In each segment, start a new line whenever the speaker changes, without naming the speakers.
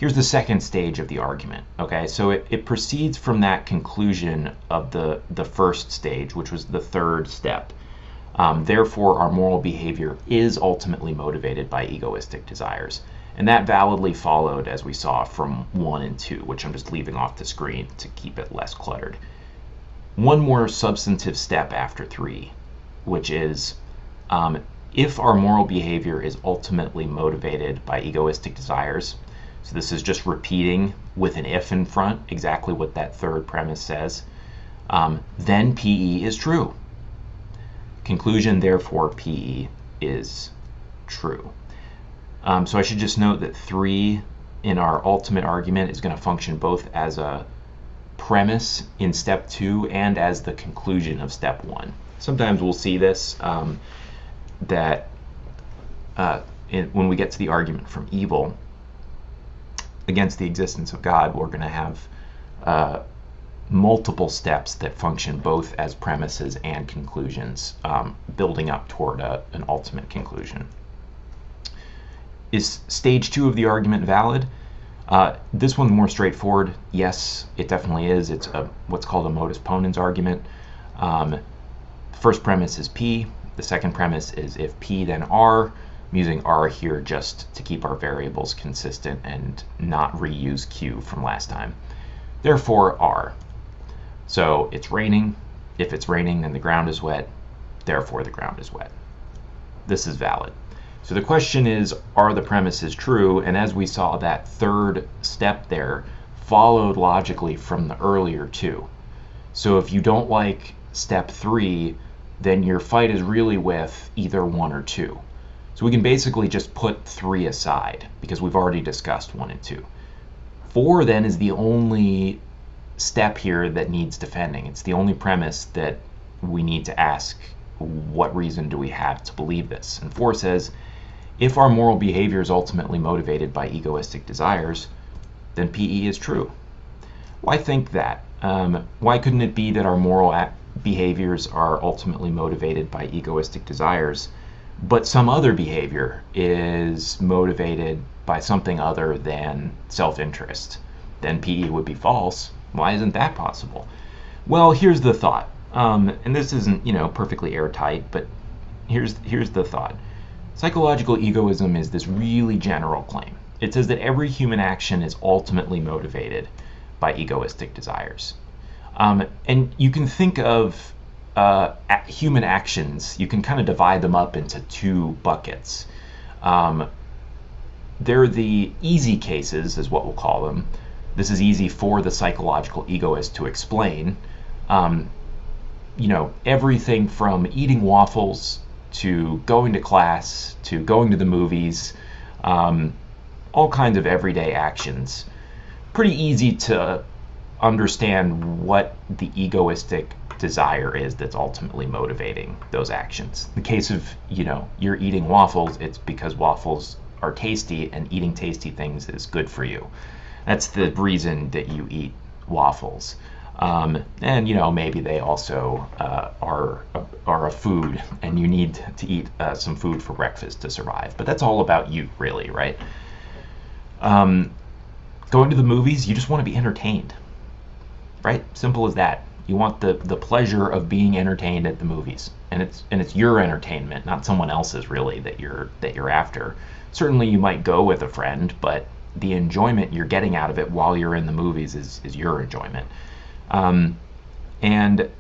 Here's the second stage of the argument. Okay, so it proceeds from that conclusion of the first stage, which was the third step. Therefore, our moral behavior is ultimately motivated by egoistic desires. And that validly followed, as we saw, from 1 and 2, which I'm just leaving off the screen to keep it less cluttered. One more substantive step after 3, which is if our moral behavior is ultimately motivated by egoistic desires, so this is just repeating with an if in front exactly what that third premise says, then PE is true. Conclusion, therefore, PE is true. So I should just note that 3 in our ultimate argument is going to function both as a premise in step 2 and as the conclusion of step 1. Sometimes we'll see this, that when we get to the argument from evil against the existence of God, we're going to have multiple steps that function both as premises and conclusions, building up toward an ultimate conclusion. Is stage 2 of the argument valid? This one's more straightforward. Yes, it definitely is. It's what's called a modus ponens argument. First premise is P. The second premise is if P, then R. I'm using R here just to keep our variables consistent and not reuse Q from last time. Therefore, R. So it's raining. If it's raining, then the ground is wet. Therefore, the ground is wet. This is valid. So the question is, are the premises true? And as we saw, that third step there followed logically from the earlier 2. So if you don't like step 3, then your fight is really with either 1 or 2. So we can basically just put 3 aside because we've already discussed 1 and 2. 4 then is the only step here that needs defending. It's the only premise that we need to ask, what reason do we have to believe this? And 4 says, if our moral behavior is ultimately motivated by egoistic desires, then PE is true. Why think that? Why couldn't it be that our moral behaviors are ultimately motivated by egoistic desires, but some other behavior is motivated by something other than self-interest? Then PE would be false. Why isn't that possible? Well, here's the thought. And this isn't, perfectly airtight, but here's the thought. Psychological egoism is this really general claim. It says that every human action is ultimately motivated by egoistic desires. And you can think of human actions, you can kind of divide them up into 2 buckets. They're the easy cases, is what we'll call them. This is easy for the psychological egoist to explain. Everything from eating waffles to going to class, to going to the movies, all kinds of everyday actions. Pretty easy to understand what the egoistic desire is that's ultimately motivating those actions. In the case of, you're eating waffles, it's because waffles are tasty and eating tasty things is good for you. That's the reason that you eat waffles. And maybe they also are a food, and you need to eat some food for breakfast to survive. But that's all about you, really, right? Going to the movies, you just want to be entertained, right? Simple as that. You want the pleasure of being entertained at the movies, and it's your entertainment, not someone else's, really, that you're after. Certainly, you might go with a friend, but the enjoyment you're getting out of it while you're in the movies is your enjoyment. And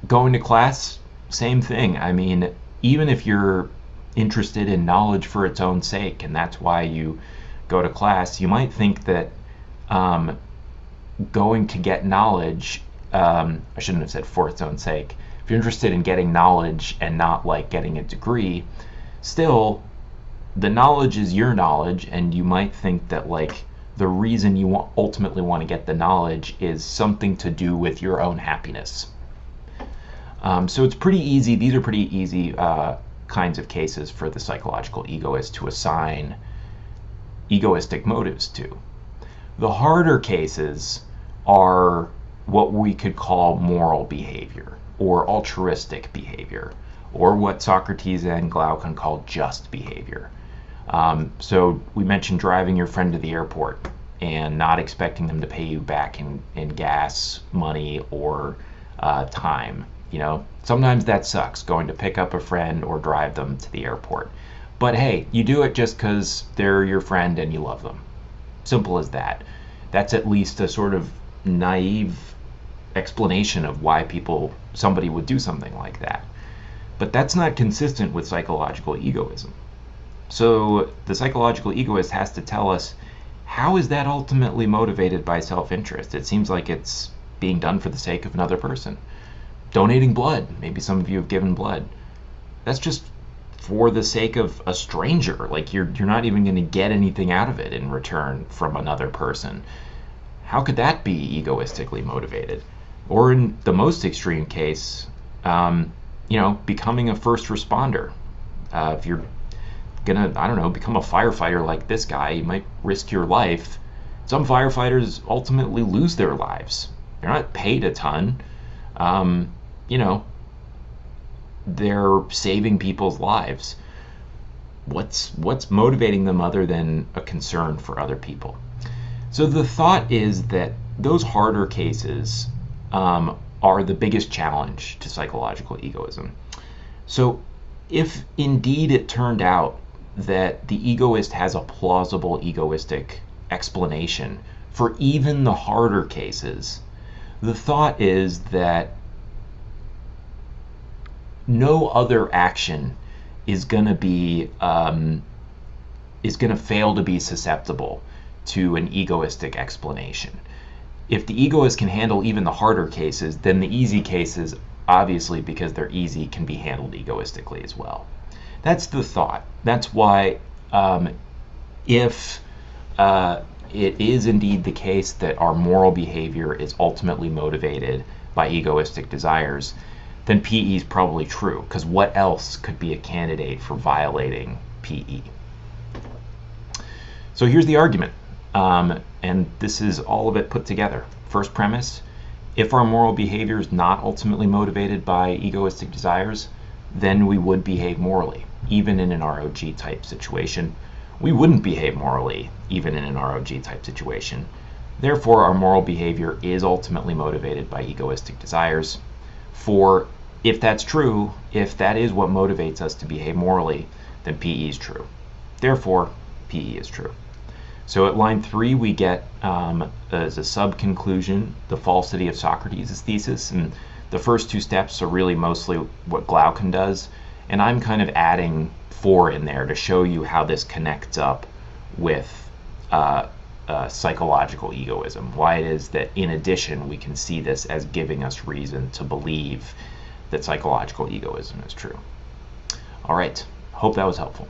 going to class, same thing. I mean, even if you're interested in knowledge for its own sake, and that's why you go to class, you might think that going to get knowledge, I shouldn't have said for its own sake. If you're interested in getting knowledge and not like getting a degree, still, the knowledge is your knowledge, and you might think that like the reason you ultimately want to get the knowledge is something to do with your own happiness. So it's pretty easy. These are pretty easy kinds of cases for the psychological egoist to assign egoistic motives to. The harder cases are what we could call moral behavior or altruistic behavior, or what Socrates and Glaucon called just behavior. So we mentioned driving your friend to the airport and not expecting them to pay you back in gas money or time. Sometimes that sucks, going to pick up a friend or drive them to the airport. But hey, you do it just because they're your friend and you love them. Simple as that. That's at least a sort of naive explanation of why somebody would do something like that. But that's not consistent with psychological egoism. So the psychological egoist has to tell us, how is that ultimately motivated by self-interest? It seems like it's being done for the sake of another person. Donating blood, maybe some of you have given blood. That's just for the sake of a stranger. Like you're not even going to get anything out of it in return from another person. How could that be egoistically motivated? Or in the most extreme case, becoming a first responder. If you're gonna, I don't know, become a firefighter like this guy, you might risk your life. Some firefighters ultimately lose their lives. They're not paid a ton. They're saving people's lives. What's motivating them other than a concern for other people? So the thought is that those harder cases are the biggest challenge to psychological egoism. So if indeed it turned out that the egoist has a plausible egoistic explanation for even the harder cases, the thought is that no other action is going to fail to be susceptible to an egoistic explanation. If the egoist can handle even the harder cases, then the easy cases, obviously because they're easy, can be handled egoistically as well. That's the thought. That's why if it is indeed the case that our moral behavior is ultimately motivated by egoistic desires, then PE is probably true, because what else could be a candidate for violating PE? So here's the argument, and this is all of it put together. First premise: if our moral behavior is not ultimately motivated by egoistic desires, then we would behave morally, even in an ROG type situation. We wouldn't behave morally, even in an ROG type situation. Therefore, our moral behavior is ultimately motivated by egoistic desires. For if that's true, if that is what motivates us to behave morally, then PE is true. Therefore, PE is true. So at line 3, we get, as a sub-conclusion, the falsity of Socrates' thesis. And the first 2 steps are really mostly what Glaucon does. And I'm kind of adding 4 in there to show you how this connects up with psychological egoism. Why it is that, in addition, we can see this as giving us reason to believe that psychological egoism is true. All right, hope that was helpful.